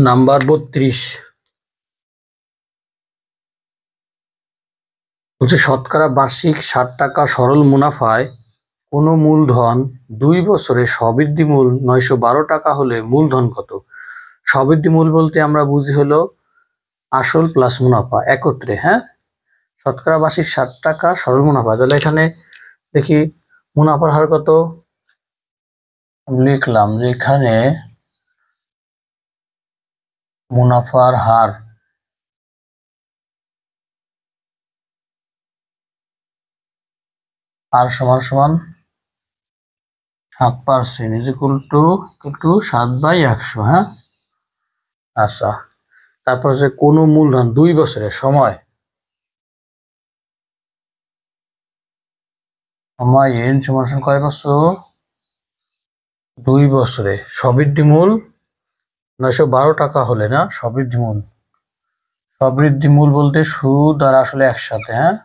Number 32 বলছে শতকরা বার্ষিক 60 টাকা সরল মুনাফায় কোন মূলধন 2 বছরে সবৃদ্ধি মূল 912 টাকা হলে মূলধন কত? সবৃদ্ধি মূল বলতে আমরা বুঝি হলো আসল প্লাস মুনাফা একত্রে। হ্যাঁ, শতকরা বার্ষিক 60 টাকা সরল মুনাফা, তাহলে এখানে দেখি মুনাফার হার কত লিখলাম, যে এখানে মুনাফার হার সমান সমান 7% ইজ ইকুয়াল টু 7/100। হ্যাঁ, আচ্ছা, তারপর হচ্ছে কোন মূলধন 2 বছরের সময় এন সমান সমান কয় বছর? 2 বছরে সবৃদ্ধি মূল 912 টাকা হলে না সবৃদ্ধি মূল। সবৃদ্ধি মূল বলতে সুদ আর আসলে একসাথে। হ্যাঁ,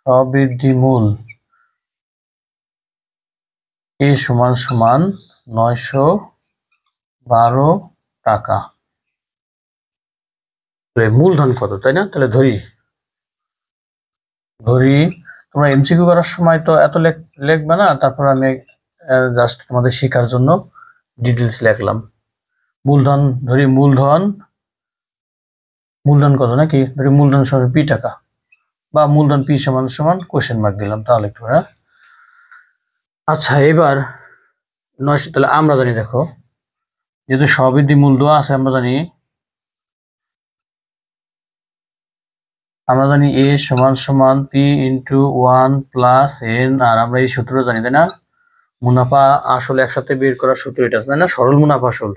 সবৃদ্ধি মূল এ সমান সমান 912 টাকা। মূলধন কত, তাই না? তাহলে ধরি তোমরা এমসিকিউ করার সময় তো এত লিখবে না, তারপর আমি জাস্ট তোমাদের শেখার জন্য ডিটেলস লিখলাম। মূলধন ধরি, মূলধন কত নাকি, ধরি মূলধন সমান পি টাকা, বা মূলধন পি সমান সমান কোশ্চেন মার্ক দিলাম, তাহলে একটু। হ্যাঁ, আচ্ছা, এবার 900, তাহলে আমরা জানি, দেখো যেহেতু সবৃদ্ধি মূল দেওয়া আছে, আমরা জানি এ সমান সমান পি ইন্টু 1 প্লাস এন, আর আমরা এই সূত্র জানি, তাই না? মুনাফা আসল একসাথে বের করার সূত্র এটা, তাই না? সরল মুনাফা আসল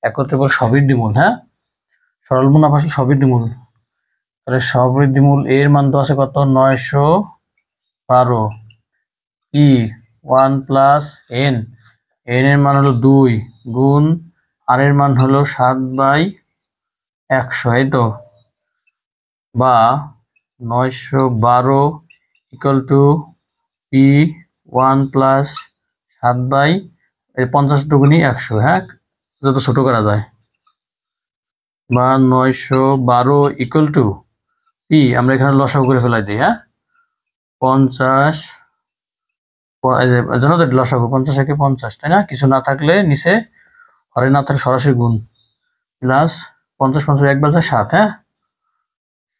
একত্রে বল সবৃদ্ধি মূল। হ্যাঁ, সরল মুনাফা আসল সবৃদ্ধি মূল, তাহলে সবৃদ্ধি মূল এর মান তো আছে কত? 912 পি 1 প্লাস এন, এন এর মান হলো 2 গুণ আর এর মান হলো 7/100, এই তো, বা 912 ইকুয়াল টু পি 1 প্লাস 7/50 দুগুণী 100। হ্যাঁ, যত ছোট করা যায়, বা 912 ইকুয়াল টু পি, আমরা এখানে লসাগু করে ফেলাই দিই। হ্যাঁ, 50 জানো তো লসাগু 50 একে 50, তাই না? কিছু না থাকলে নিচে, ঘরে না থাকলে সরাসরি গুণ, প্লাস 50 50 একবার যায় 7। হ্যাঁ,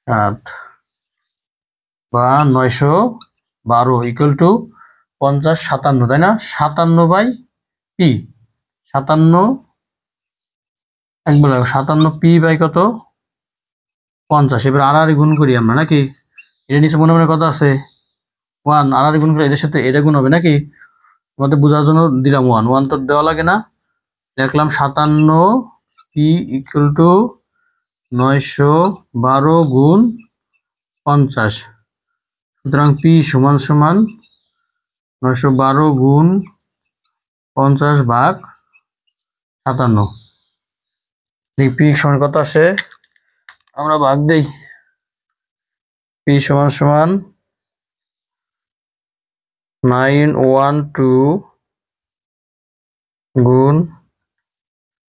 7 বা 912 ইকুয়াল টু 50 57, তাই না? 57 পি, 57 একবার 57 পি বাই কত? 50। এবার আর গুণ করি আমরা নাকি, এটা নিচে মনে মনে কত আছে? 1, আর গুণ করে এদের সাথে এটা গুণ হবে নাকি? তোমাদের বোঝার জন্য দিলাম 1, 1 তো দেওয়া লাগে না, দেখলাম 57 পি ইকুয়াল টু 912 গুণ 50, সুতরাং পি সমান সমান 912 গুণ 50 ভাগ 57। পি সমান কত আসে, আমরা ভাগ দেই, পি সমান সমান 912 গুণ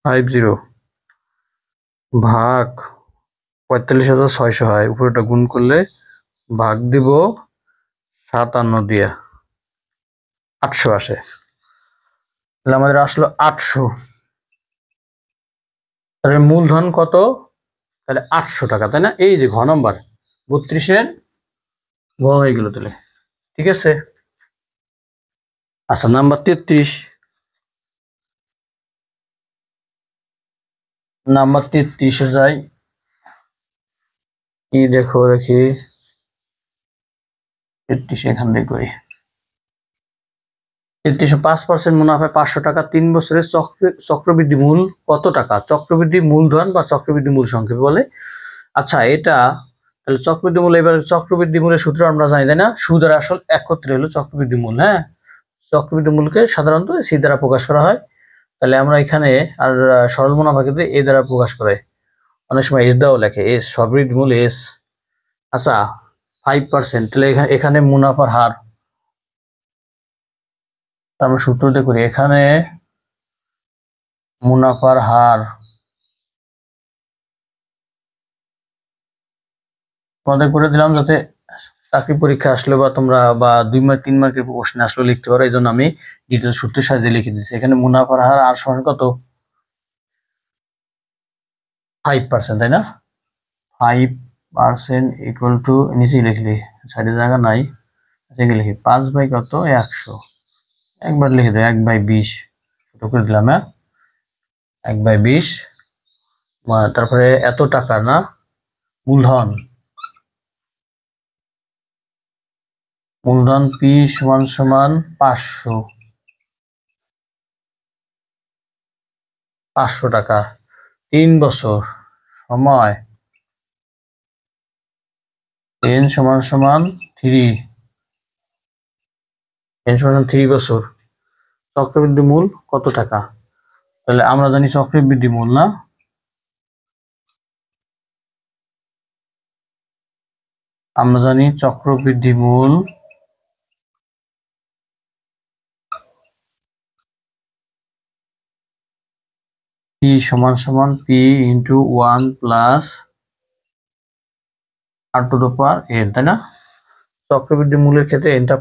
50 ভাগ 45,600 হয়, উপরেটা গুণ করলে ভাগ দিব 57 দিয়ে 800 আসে, তাহলে আমাদের আসলো 800। তাহলে মূলধন কত? তাহলে 800 টাকা, তাই না? এই যে ঘ নম্বর 32-এর ঘ হয়ে গেল, তাহলে ঠিক আছে। আচ্ছা, নাম্বার 33, নাম্বার 33-এ যাই, কি দেখো দেখি 33 এখান থেকে করি। 5% মুনাফায় 500 টাকা 3 বছরের চক্রবৃদ্ধি মূল কত টাকা? চক্রবৃদ্ধি মূলধন বা চক্রবৃদ্ধি মূল সংক্ষেপে বলে। আচ্ছা, এটা তাহলে চক্রবৃদ্ধি মূল, এবার চক্রবৃদ্ধি মূলের সূত্র আমরা জানি, তাই না? সুদ আর আসল একত্রে হলো চক্রবৃদ্ধি মূল। হ্যাঁ, চক্রবৃদ্ধি মূলকে সাধারণত সি দ্বারা প্রকাশ করা হয়, তাহলে আমরা এখানে আর সরল মুনাফা ক্ষেত্রে এ দ্বারা প্রকাশ করে, অনেক সময় এস দাও লেখে, এস সবৃদ্ধি মূল এস। আচ্ছা, 5%, তাহলে এখানে মুনাফার হার আমরা সূত্রতে করি, এখানে মুনাফার হার তোমাদের করে দিলাম যাতে চাকরি পরীক্ষা আসলে বা তোমরা বা 2 মার্ক 3 মার্কের প্রশ্ন আসলে লিখতে পারো, এই জন্য আমি ডিটেল সূত্রের সাহায্যে লিখে দিচ্ছি। এখানে মুনাফার হার আর সমান কত, 5%, তাই না? 5% ইকুয়াল টু, নিচেই লিখলি, সাইডে জায়গা নাই, লিখি 5 বাই কত, 100, একবার লিখে দেয় 1/20, ছোট করে দিলাম। হ্যাঁ, 1/20, তারপরে এত টাকা না, মূলধন, মূলধন পি সমান সমান 500 টাকা, 3 বছর সময়, n সমান সমান 3, n সমান 3 বছর। চক্রবৃদ্ধি মূল কত টাকা? তাহলে আমরা জানি চক্রবৃদ্ধি মূল না, আমরা জানি চক্রবৃদ্ধি মূল পি সমান সমান P into 1 plus r two the power n, তাই না? চক্রবৃদ্ধি মূলের ক্ষেত্রে nটা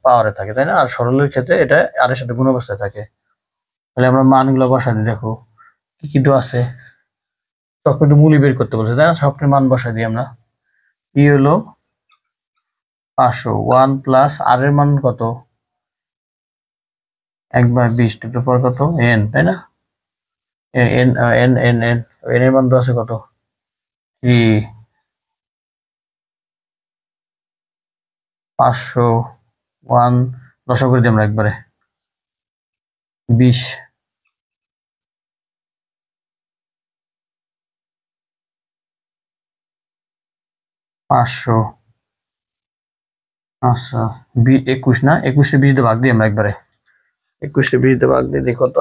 পাওয়ারে থাকে, তাই না? আর সরলের ক্ষেত্রে এটা r এর সাথে গুণ অবস্থায় থাকে। তাহলে আমরা মানগুলো বসাই দিই, দেখো কি কি আছে। চক্রবৃদ্ধি মূলই বের করতে বলছে, তাই না? সবটির মান বসাই দিই আমরা। পি হলো 500, 1 প্লাস r এর মান কত, 1/20 টু দ্য পাওয়ার কত, n, তাই না? n n n n n এর মান তো আছে কত, 3, 500, 1 দশা করে দিই আমরা একবারে, 20, 500, আচ্ছা 21 না, 21 20 দিয়ে ভাগ দিই আমরা একবারে, 21 20 দিয়ে ভাগ দিয়ে দেখো তো,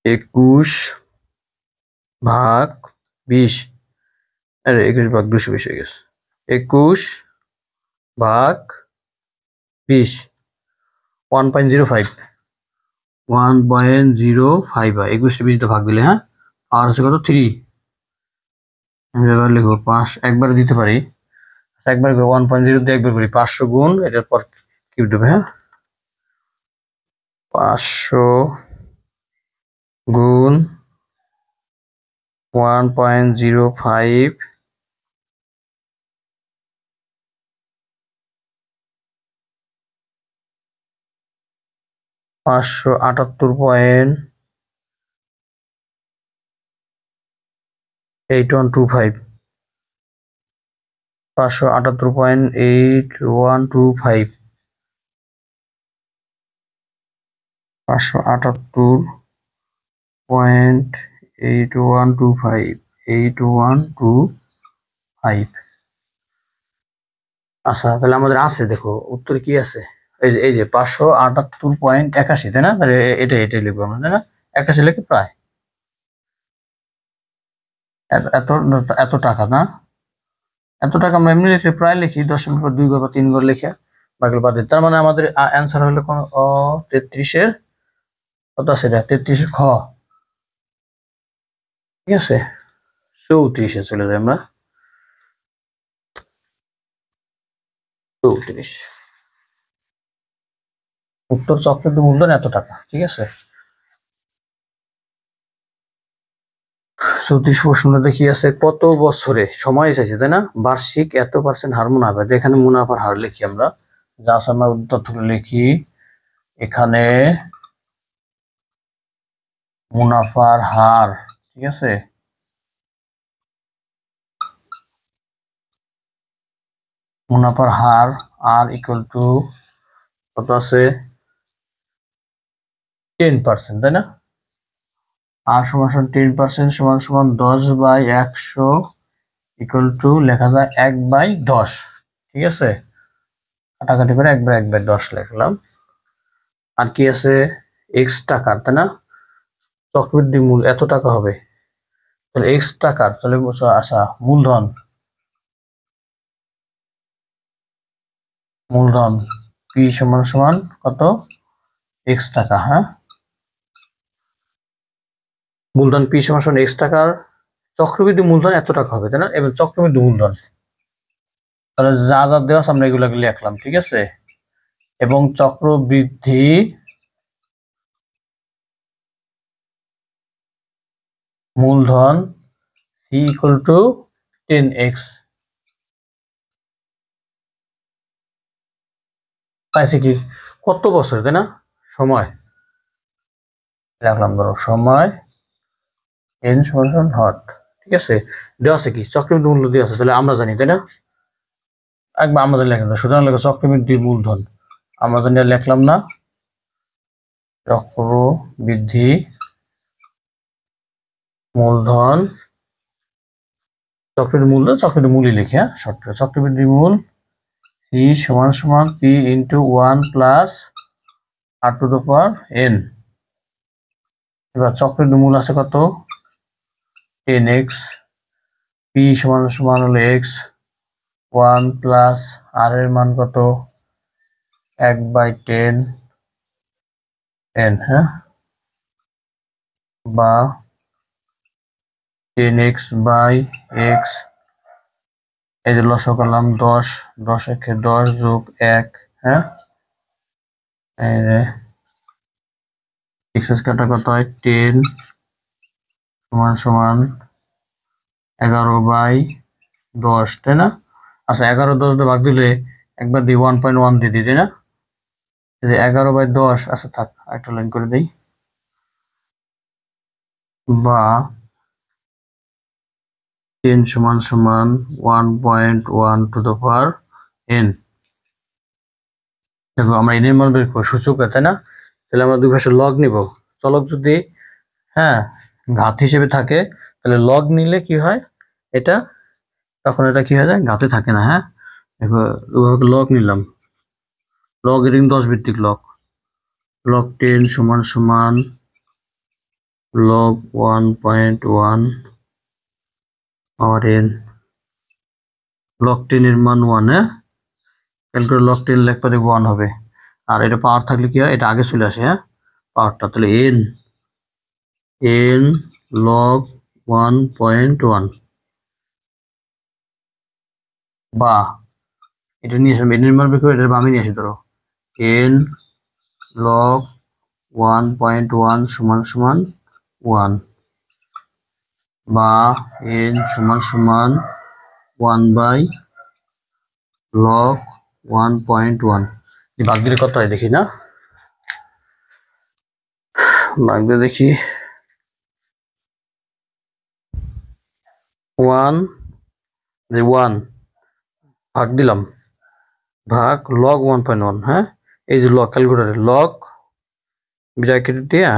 21 ভাগ 20, আরে 21 ভাগ 220 হয়ে গেছে, 21 ভাগ 20, 1.05, 1.05 হয় 21 20 দিয়ে ভাগ দিলে। হ্যাঁ, আর হচ্ছে কত, 3, আমি এবার লিখবো 5, একবারে দিতে পারি, একবার 1.0 দিয়ে একবার করি, 500 গুণ এটার পর কিউব দেবে। হ্যাঁ, 500 গুণ 1.05, 578.8125, 578.8125, 578.8125, 8125। আচ্ছা, তাহলে আমাদের আছে, দেখো উত্তর কি আছে, এই যে 578.81, তাই না? তাহলে এটাই লিখবো আমরা, তাই না? 81 লিখে প্রায় এত এত টাকা না, এত টাকা আমরা এমনি লিখে প্রায় লিখি, 10 2 ঘর বা 3 ঘর লিখে বাকি বাদ দিই। তার মানে আমাদের অ্যান্সার হলো কোন 33-এর কত আছে, এটা 33-এর খ, ঠিক আছে? 34-এ চলে যাই আমরা, 34 উত্তর, চক্রবৃদ্ধি মূলধন এত টাকা, ঠিক আছে? 34 প্রশ্ন দেখি আছে, কত বছরে সময় চাইছে, তাই না? বার্ষিক এত % হার মুনাফা, এখানে মুনাফার হার লিখি আমরা, যা আছে আমরা তথ্যগুলো লিখি। এখানে মুনাফার হার, ঠিক আছে? মুনাফার হার আর ইকুয়াল টু কত আছে, 10%, তাই না? আর সমান 10% সমান সমান 10/100 ইকুয়াল টু লেখা যায় 1/10, ঠিক আছে? কাটাকাটি করে 1/10 লিখলাম। আর কি আছে, এক্স টাকার, তাই না? চক্রবৃদ্ধি মূল এত টাকা হবে, তাহলে এক্স টাকার, তাহলে আচ্ছা মূলধন, মূলধন পি সমান সমান কত, এক্স টাকা। হ্যাঁ, মূলধন পি সমান এক্স টাকার চক্রবৃদ্ধি মূলধন এত টাকা হবে, তাই না? এবার চক্রবৃদ্ধি মূলধন, তাহলে যা যা দেওয়া আছে আমরা এগুলো লিখলাম, ঠিক আছে। এবং চক্রবৃদ্ধি মূলধন সি ইকুয়াল টু 10x, পাইছে কি কত বছর, তাই না? সময় রাখলাম, ধরো সময় এন সমান হট, ঠিক আছে। দেওয়া আছে কি চক্রবৃদ্ধি মূল্য দেওয়া আছে, তাহলে আমরা জানি, তাই না? একবার আমাদের লেখলাম, সুতরাং লেখা চক্রবৃদ্ধি মূলধন, আমরা জানি লিখলাম না, চক্রবৃদ্ধি মূলধন, চক্রবৃদ্ধি মূলধন চক্রবৃদ্ধি মূলই লিখে, হ্যাঁ শর্ট করে চক্রবৃদ্ধি মূল সি সমান P into 1 plus R to the power N. এবার চক্রবৃদ্ধি মূল আছে কত 10x, পি সমান হলো এক্স, 1 প্লাস আর এর মান কত 1/10 এন, হ্যাঁ, বা 10x বাই এক্স, এই যে লসও করলাম 10, 10 একে 10 যোগ 1, হ্যাঁ, এক্স কাটা কত হয় 10 সমান 11/10, তাই না? আচ্ছা 11/10 দিয়ে ভাগ দিলে একবার দিই 1.1 দিয়ে দিই, তাই না? 11/10, আচ্ছা থাক একটা লাইন করে দিই, বা 10 সমান 1.1 টু দ্য পাওয়ার এন। দেখো আমরা এন এর মান বের করব সূচক, তাই না? তাহলে আমরা দুই পাশে লগ নিব, চলক যদি হ্যাঁ ঘাত হিসেবে থাকে তাহলে লগ নিলে কি হয় এটা, তখন এটা কি হয়ে যায় ঘাতে থাকে না, হ্যাঁ। দেখো লগ নিলাম, লগ এর 10 ভিত্তিক লগ, লগ 10 সমান লগ 1.1 পাওয়ার এন, লগ 10 এর মান 1, হ্যাঁ, ক্যালকুলেট লগ 10 লেখা দেখবো 1 হবে, আর এটা পাওয়ার থাকলে কি হয় এটা আগে চলে আসে, হ্যাঁ পাওয়ারটা, তাহলে এন লগ 1.1, বা এটা নিয়ে আসলাম এন এর মান বের করে এটা বামে নিয়ে আসি, ধরো এন লগ 1.1 সমান 1, বা এন সমান 1/log 1.1, ভাগ দিলে কত হয় দেখি, না ভাগ দিয়ে দেখি 1 ভাগ দিলাম, ভাগ log 1.1, হ্যাঁ, এই যে লগ ক্যালকুলেটরে লগ ব্র্যাকেট দিয়ে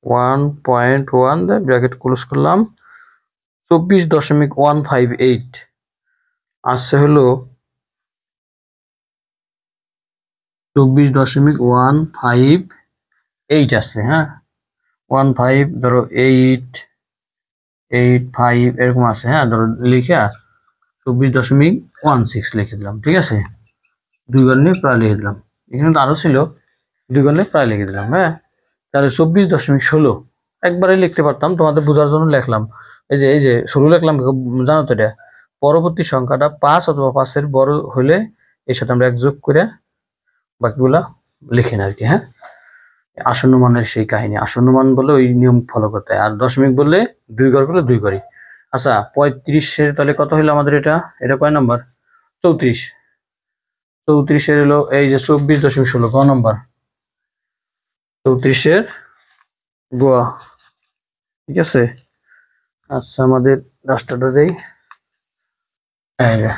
1.1 দিয়ে ব্র্যাকেট ক্লোজ করলাম, 24.158 আসছে হলো 24.158 আসছে, হ্যাঁ 15 ধরো 885 এরকম আছে, হ্যাঁ ধরো লিখে 24.16 লিখে দিলাম, ঠিক আছে, দুই বার নিয়ে প্রায় লিখে দিলাম, এখানে তো আরো ছিল, দুই বার নিয়ে প্রায় লিখে দিলাম, হ্যাঁ। তাহলে 24.16 একবারে লিখতে পারতাম, তোমাদের বোঝার জন্য লিখলাম, এই যে 16 লিখলাম, জানো তো এটা পরবর্তী সংখ্যাটা 5 অথবা 5-এর বড় হলে এর সাথে আমরা 1 যোগ করে বাকিগুলা লিখি না আর কি, হ্যাঁ। আসন্ন মানের সেই কাহিনী, আসন্ন মান বলে ওই নিয়ম ফলো করতে হয়, আর দশমিক বললে 2 ঘর করলে 2 করি। আচ্ছা 35-এর তাহলে কত হলো আমাদের, এটা কয় নাম্বার 34, 34-এর হলো এই যে 24.16 ক নাম্বার 34-এর গোয়া, ঠিক আছে। আচ্ছা আমাদের রাস্তাটা দেই, এই যে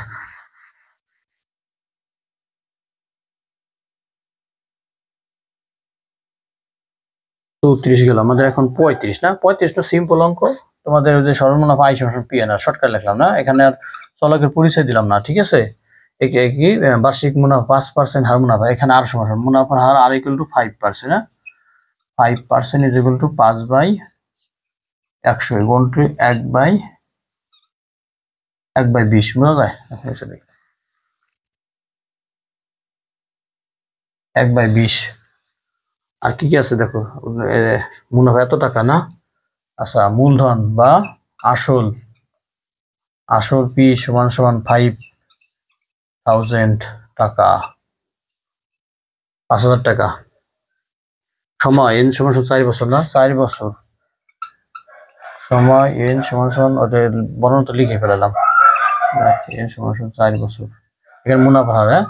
34 গেল, আমাদের এখন 35, না 35 তো সিম্পল অঙ্ক, তোমাদের ওই যে সরল মুনাফা আই সমান পি এন আর শর্টকাট লিখলাম না, এখানে আর চলকের পরিচয় দিলাম না, ঠিক আছে। কি বার্ষিক মুনাফা 5% হার মুনাফা, এখানে আর সমান মুনাফার হার আর ইকুয়াল টু 5%, হ্যাঁ 5% is equal to 5/100 equal to 1/20, বোঝা যায় 1/20। আর কি কি আছে দেখো, মুনাফা এত টাকা, না আচ্ছা মূলধন বা আসল, আসল পি সমান সমান 5,000 টাকা, 5,000 টাকা। সময় এন সমান সমান 4 বছর, না 4 বছর। সময় এন সমান সমান ওদের বর্ণনা তো লিখে ফেলালাম, এন সমান সমান 4 বছর। এখানে মুনাফা হার, হ্যাঁ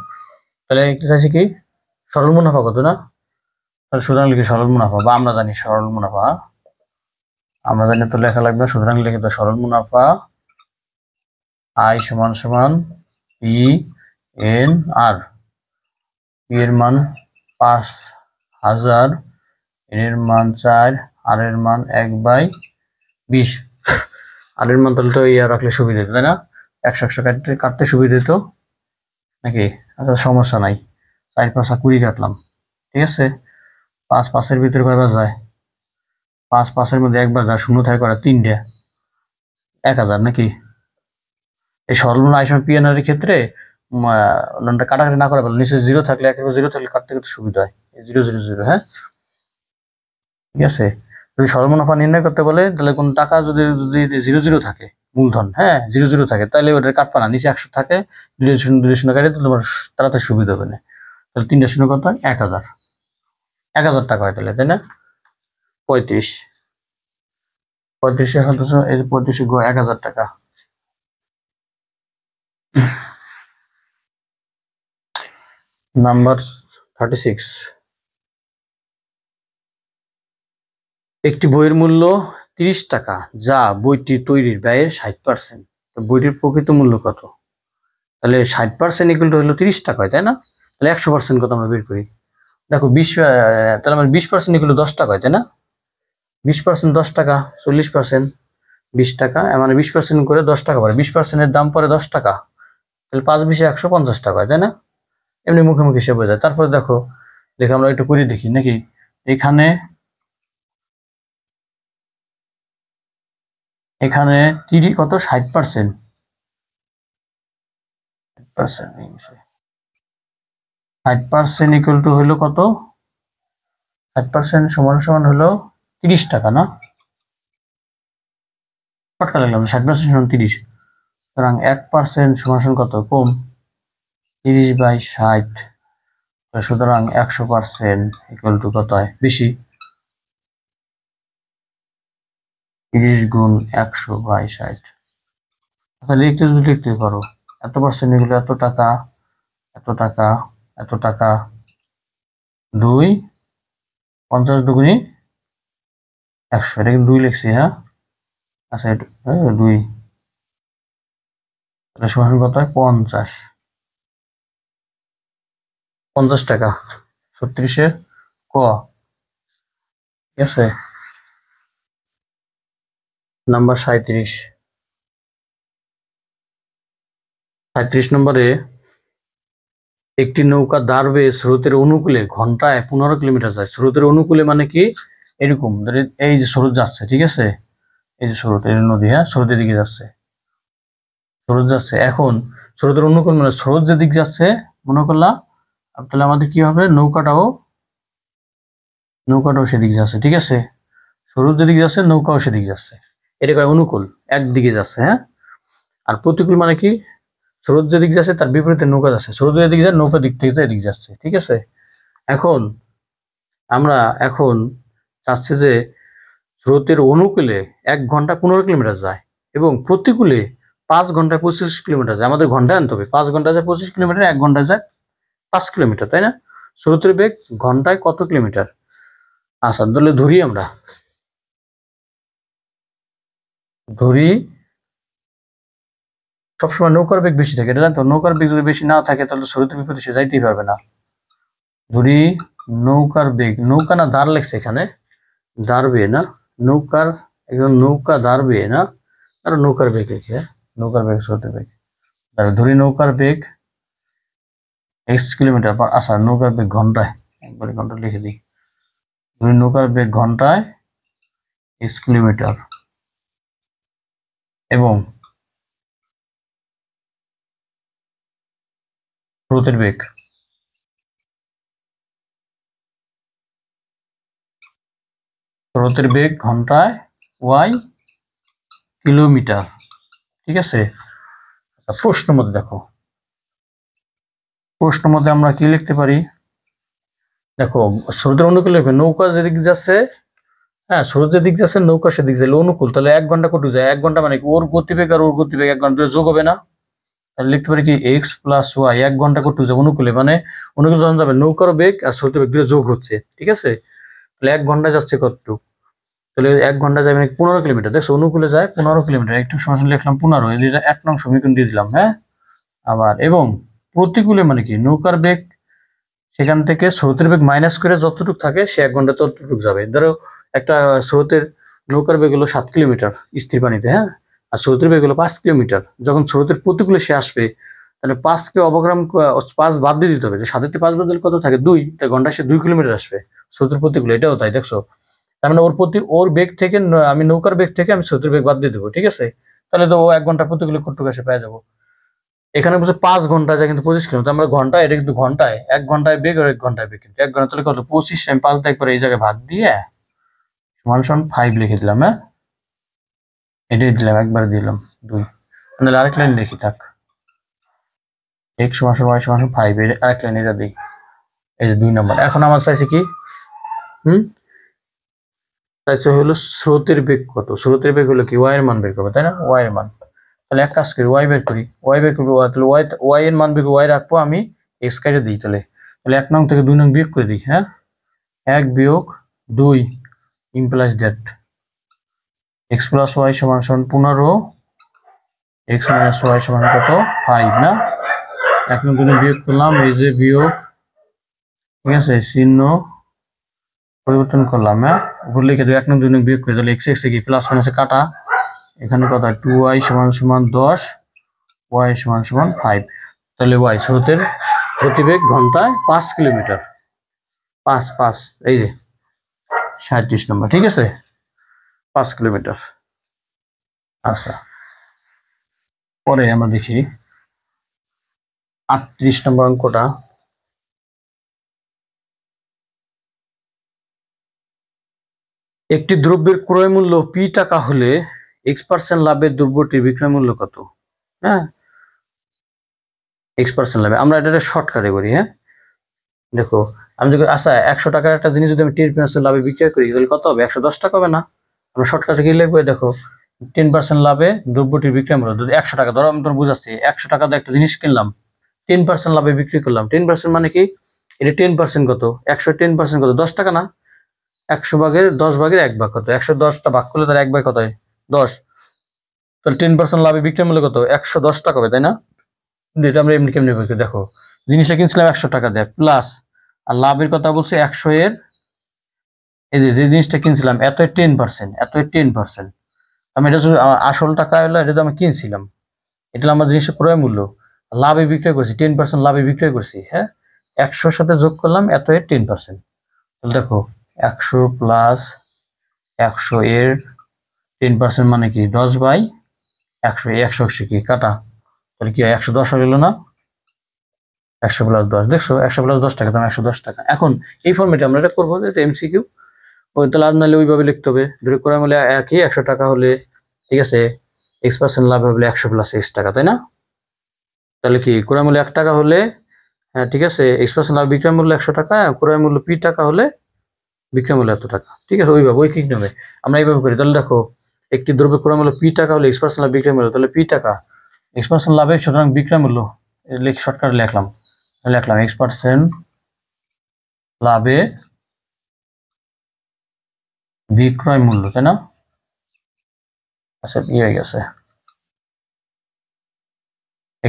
তাহলে এটা চাইছি কি সরল মুনাফা কত, না তাহলে সুতরাং লিখে সরল মুনাফা, বা আমরা জানি সরল মুনাফা, আমরা জানি তো লেখা লাগবে, সুতরাং লিখে তো সরল মুনাফা আই সমান সমান পি এন আর, পি এর মান 5,000, এন এর মান 4, আর এর মান 1/20। আর এর মান তাহলে তো ইয়া রাখলে সুবিধা হতো, তাই না? 100 কাটতে কাটতে সুবিধা হতো নাকি? আচ্ছা সমস্যা নাই, 4 5 20 কাটলাম, ঠিক আছে। 5 5-এর ভিতরে কয়বার যায়? 5 5-এর মধ্যে একবার যায়, শূন্য থাকে করা 3টে, 1,000 নাকি? এই সরল আইসমান পিএনআর এর ক্ষেত্রে কাটাকাটি না করা ভালো, নিচে 0 থাকলে, একেবারে 0 থাকলে কাটতে কাটতে সুবিধা হয়, 0 0 0, হ্যাঁ ঠিক আছে। যদি সরল মুনাফা নির্ণয় করতে বলে তাহলে কোন টাকা যদি যদি 0 0 থাকে, মূলধন হ্যাঁ 0 0 থাকে, তাহলে ওটা কাটবা না, নিচে 100 থাকে, 2 শূন্য কাটে, তাহলে তোমার তাড়াতাড়ি সুবিধা হবে না। তাহলে 3টা শূন্য কত হয়? 1,000, 1,000 টাকা হয় তাহলে, তাই না? 35, 35 এখন তো এই 35 গো 1,000 টাকা। নাম্বার 36, একটি বইয়ের মূল্য 30 টাকা, যা বইটি তৈরির ব্যয়ের 60%। বইটির প্রকৃত মূল্য কত? তাহলে 60% ইকুয়াল টু হলো 30 টাকা হয়, তাই না? তাহলে 100% কত আমরা বের করি? দেখো 20, তাহলে আমার 20% ইকুয়াল টু 10 টাকা হয়, তাই না? 20% 10 টাকা, 40% 20 টাকা, মানে 20% করে 10 টাকা পড়ে, 20% এর দাম পড়ে 10 টাকা, তাহলে 5 20 150 টাকা হয়, তাই না? এমনি মুখে মুখে হিসেব হয়ে যায়। তারপরে দেখো, দেখো আমরা একটু করে দেখি নাকি, এখানে এখানে 30 কত 60%, 60% ইকুয়াল টু হলো কত? 60% সমান সমান হলো 30 টাকা, না ফটকা লাগলাম, 60% সমান 30, সুতরাং 1% সমান সমান কত? কম, 30/60, সুতরাং 100% ইকুয়াল টু কত হয়? বেশি, 30 গুণ 100/60। আচ্ছা লিখতে যদি লিখতে পারো, এত পার্সেন্ট এগুলো এত টাকা, এত টাকা, এত টাকা, 2 50 দুগুণি 100, এটা কিন্তু 2 লিখছি, হ্যাঁ আচ্ছা এটা 2, তাহলে সমান কত হয়? 50, 50 টাকা 36-এর ক, ঠিক আছে। নাম্বার 37, 37 নম্বরে, একটি নৌকা দাঁড় বেয়ে স্রোতের অনুকূলে ঘন্টায় 15 কিলোমিটার যায়। স্রোতের অনুকূলে মানে কি? এরকম এই যে স্রোত যাচ্ছে, ঠিক আছে, এই যে স্রোত, এই নদী, হ্যাঁ স্রোতের দিকে যাচ্ছে, স্রোত যাচ্ছে। এখন স্রোতের অনুকূল মানে স্রোত যেদিক যাচ্ছে মনে করলাম, তাহলে আমাদের কি হবে? নৌকাটাও সেদিকে যাচ্ছে, ঠিক আছে। স্রোত যেদিকে যাচ্ছে নৌকাও সেদিকে যাচ্ছে, এটা কয় অনুকূল, একদিকে যাচ্ছে, হ্যাঁ। আর প্রতিকূল মানে কি? স্রোত যেদিকে যাচ্ছে তার বিপরীতে নৌকা যাচ্ছে, স্রোত যেদিকে যায় নৌকা দিক থেকে এদিকে যাচ্ছে, ঠিক আছে। এখন আমরা এখন চাচ্ছি যে স্রোতের অনুকূলে 1 ঘন্টা 15 কিলোমিটার যায়, এবং প্রতিকূলে 5 ঘন্টায় 25 কিলোমিটার যায়। আমাদের ঘন্টায় আনতে হবে, 5 ঘন্টায় যায় 25 কিলোমিটার, 1 ঘন্টায় যায় 5 কিলোমিটার, তাই না? স্রোতের বেগ ঘন্টায় কত কিলোমিটার? আচ্ছা তাহলে ধরি সবসময় নৌকার বেগ বেশি থাকে, এটা জানতো। নৌকার বেগ যদি বেশি না থাকে তাহলে স্রোতের বিপরীতে সে যাইতেই পারবে না। ধরি নৌকার বেগ, নৌকা না দাঁড় লেগছে এখানে, দাঁড়বে না, নৌকার একজন নৌকা দাঁড়বে না, আর নৌকার বেগ লিখে, নৌকার বেগ স্রোতের বেগ, ধরি নৌকার বেগ x কিলোমিটার, আচ্ছা নৌকার বেগ ঘন্টায়, একবারে ঘন্টা লিখে দিই, ধরি নৌকার বেগ ঘন্টায় x কিলোমিটার, এবং স্রোতের বেগ ঘন্টায় ওয়াই কিলোমিটার। ঠিক আছে, প্রশ্ন মধ্যে দেখো, প্রশ্ন মধ্যে আমরা কি লিখতে পারি, দেখো স্রোতের অনুকূলে নৌকা যেদিক যাচ্ছে, হ্যাঁ স্রোতের দিক যাচ্ছে, নৌকা সেদিক যাইলে অনুকূল, তাহলে 1 ঘন্টা কত যায়, 1 ঘন্টা মানে কি ওর গতিবেগ আর ওর গতিবেগ 1 ঘন্টা যোগ হবে না, তাহলে লিখতে পারি কি এক্স প্লাস ওয়াই 1 ঘন্টা কত যাবে অনুকূলে, মানে অনুকূলে যখন যাবে নৌকার বেগ আর স্রোতের বেগ দুটো যোগ হচ্ছে, ঠিক আছে, তাহলে 1 ঘন্টা যাচ্ছে কতটুকু, তাহলে 1 ঘন্টা যাবে 15 কিলোমিটার, দেখছো অনুকূলে যায় 15 কিলোমিটার, একটু সরাসরি লিখলাম 15, এটা 1 নং সমীকরণ দিয়ে দিলাম, হ্যাঁ। আবার এবং প্রতিকূলে মানে কি নৌকার বেগ সেখান থেকে স্রোতের বেগ মাইনাস করে যতটুকু থাকে সে 1 ঘন্টা ততটুকু যাবে, ধরো একটা স্রোতের নৌকার বেগ হলো 7 কিলোমিটার স্থির পানিতে, হ্যাঁ, আর স্রোতের বেগ হলো 5 কিলোমিটার, যখন স্রোতের প্রতিকূলে সে আসবে তাহলে 5 কে অবগ্রাম 5 বাদ দিয়ে দিতে হবে, যে 7 থেকে 5 বাদ দিলে কত থাকে 2, তাই ঘন্টায় সে 2 কিলোমিটার আসবে স্রোতের প্রতিকূলে, এটাও তাই দেখছো, তার মানে ওর বেগ থেকে আমি নৌকার বেগ থেকে আমি স্রোতের বেগ বাদ দিয়ে দেবো, ঠিক আছে, তাহলে তো ও 1 ঘন্টা প্রতিকূলে কতটুকু আসে পেয়ে যাবো, এখানে বলছে 5 ঘন্টা যায় কিন্তু 25 কিলোমিটার, আমরা ঘন্টায়, এটা কিন্তু ঘন্টায়, 1 ঘন্টায় বেগ আর 1 ঘন্টায় বেগ, কিন্তু 1 ঘন্টা তাহলে কত 25, আমি 5 দিয়ে একবার এই জায়গায় ভাগ দিয়ে সমান সমান 5 লিখে দিলাম, হ্যাঁ, এটাই দিলাম, একবার দিলাম 2, মানে আরেক লাইন লিখি থাক, x সমান সমান y সমান 5, এর আরেক লাইন এটা দিই, এই যে 2 নম্বর। এখন আমার চাইছে কি, হুম, চাইছে হলো স্রোতের বেগ কত, স্রোতের বেগ হলো কি y এর মান বের করবে, তাই না, y এর মান, তাহলে এক কাজ করি y বের করি, y বের করবো, তাহলে y এর মান বের y রাখবো আমি, x কেটে দিই, তাহলে তাহলে 1 নং থেকে 2 নং বিয়োগ করে দিই, হ্যাঁ, 1 বিয়োগ 2 implies that x plus y সমান সমান 15, x মাইনাস y সমান কত 5, না, 1 নং 2 নং বিয়োগ করলাম, এই যে বিয়োগ, ঠিক আছে, চিহ্ন পরিবর্তন করলাম, হ্যাঁ, উপর লিখে দিই 1 নং 2 নং বিয়োগ করে, তাহলে x x কি প্লাস মাইনাসে কাটা, এখানে কত 2y সমান সমান 10, y সমান সমান 5, তাহলে y স্রোতের গতিবেগ ঘন্টায় 5 কিলোমিটার, 5 5, এই যে 37 নম্বর, ঠিক আছে, 5 কিলোমিটার। আচ্ছা, পরে আমরা দেখি 38 নম্বর অঙ্কটা, একটি দ্রব্যের ক্রয় মূল্য p টাকা হলে x% লাভের দ্রব্যটির বিক্রয় মূল্য কত, হ্যাঁ, x% লাভে, আমরা এটা শর্টকাটে করি, হ্যাঁ, দেখো আমি যদি আচ্ছা 100 টাকার একটা জিনিস যদি আমি 10% লাভে বিক্রয় করি তাহলে কত হবে, 110 টাকা হবে না, আমরা শর্টকাটে কি লিখবো, দেখো 10% লাভে দ্রব্যটির বিক্রয় মূল্য যদি 100 টাকা, ধরো আমি তোমার বুঝাচ্ছি, 100 টাকা দিয়ে একটা জিনিস কিনলাম, 10% লাভে বিক্রি করলাম, 10% মানে কি, এটা 10% কত, 100 10% কত 10 টাকা না, 100 ভাগের 10 ভাগের 1 ভাগ কত, 110টা ভাগ করলে তার 1 ভাগ কত হয় 10, তাহলে 10% লাভে বিক্রয় মূল্য কত 110 টাকা হবে, তাই না, এটা আমরা এমনি কেমনি বলছি, দেখো জিনিসটা কিনছিলাম 100 টাকা দেয় প্লাস, আর লাভের কথা বলছে 100 এর, এই যে জিনিসটা কিনছিলাম এত 10%, এত 10%, আমি এটা আসল টাকা হলো, এটা তো আমি কিনছিলাম, এটা আমার জিনিসের ক্রয় মূল্য, লাভে বিক্রয় করছি 10% লাভে বিক্রয় করছি, হ্যাঁ, 100 সাথে যোগ করলাম এত এর 10%, তাহলে দেখো 100 প্লাস 100 এর 10% মানে কি 10/100, 100 কি কাটা, তাহলে কি হয় 110 হলো না, 100 প্লাস 10, দেখছো 100 প্লাস 10 টাকা, দাম 110 টাকা। এখন এই ফর্মেটে আমরা এটা করবো, যে এমসিকিউ, ওই তাহলে আর নাহলে ওইভাবে লিখতে হবে, ধরে ক্রয় মূল্য একই 100 টাকা হলে, ঠিক আছে, x% লাভ হবে 100 প্লাস x টাকা, তাই না, তাহলে কি ক্রয় মূল্য 1 টাকা হলে, হ্যাঁ ঠিক আছে, x% লাভ বিক্রয় মূল্য 100 টাকা, ক্রয় মূল্য p টাকা হলে বিক্রয় মূল্য এত টাকা, ঠিক আছে, ওইভাবে ঐকিক নিয়মে আমরা এইভাবে করি, তাহলে দেখো একটি দ্রব্যের ক্রয় মূল্য p টাকা হলে x% লাভ বিক্রয় মূল্য, তাহলে p টাকা x% লাভে সুতরাং বিক্রয় মূল্য শর্টকাটে লিখলাম, x% লাভে বিক্রয় মূল্য, তাই না, আচ্ছা কি হয়ে গেছে,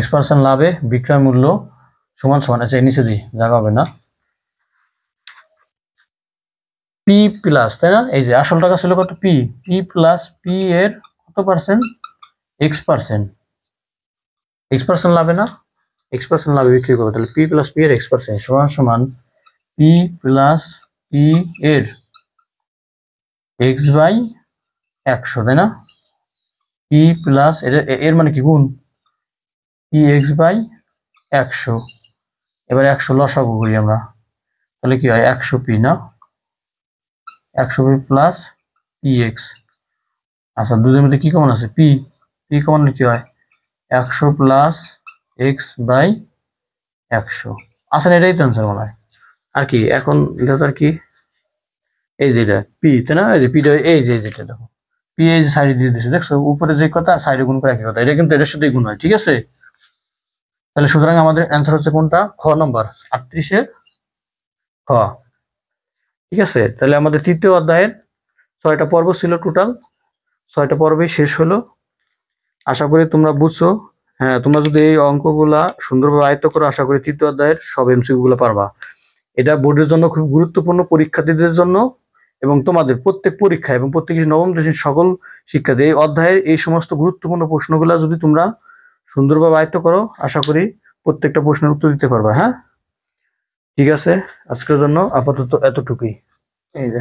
x% লাভে বিক্রয় মূল্য সমান সমান, আচ্ছা নিচে দিই জায়গা হবে না, p প্লাস, তাই না, এই যে আসল টাকা ছিল কত p, p প্লাস p এর কত পার্সেন্ট, x% লাভে না, x% লাভে বিক্রি করবে, তাহলে p প্লাস p এর x% সমান সমান p প্লাস p এর x/100, তাই না, p প্লাস এর মানে কি গুণ, p x/100, এবার 100 লসাগু করি আমরা, তাহলে কি হয় 100p, না 100p প্লাস px, আচ্ছা, দুধের মধ্যে কি কমন আছে? পি। পি কমন কি হয়? 100 প্লাস এক্স বাই 100। আসলে এটাই তো আনসার মনে হয়। আর কি এখন এটা তো আর কি, এই যেটা পি তাই না, এই যে পিটা, এই যে যেটা দেখো পি, এই যে সাইডে দিয়ে দিচ্ছে দেখছো, উপরে যে কথা সাইডে গুণ করে একই কথা, এটা কিন্তু এটার সাথেই গুণ হয়, ঠিক আছে? তাহলে সুতরাং আমাদের অ্যান্সার হচ্ছে কোনটা? খ নম্বর, 38-এর খ। ঠিক আছে, তাহলে আমাদের তৃতীয় অধ্যায়ের 6টা পর্ব ছিল টোটাল, 6টা পর্বেই শেষ হলো। আশা করি তোমরা বুঝছো। হ্যাঁ, তোমরা যদি এই অঙ্কগুলা সুন্দরভাবে আয়ত্ত করো, আশা করি তৃতীয় অধ্যায়ের সব এমসিকিউ গুলো পারবা। এটা বোর্ডের জন্য খুব গুরুত্বপূর্ণ, পরীক্ষার্থীদের জন্য এবং তোমাদের প্রত্যেক পরীক্ষা এবং প্রত্যেক নবম শ্রেণীর সকল শিক্ষার্থী এই অধ্যায়ের এই সমস্ত গুরুত্বপূর্ণ প্রশ্নগুলো যদি তোমরা সুন্দরভাবে আয়ত্ত করো, আশা করি প্রত্যেকটা প্রশ্নের উত্তর দিতে পারবা। হ্যাঁ, ঠিক আছে, আজকের জন্য আপাতত এতটুকুই। এই যে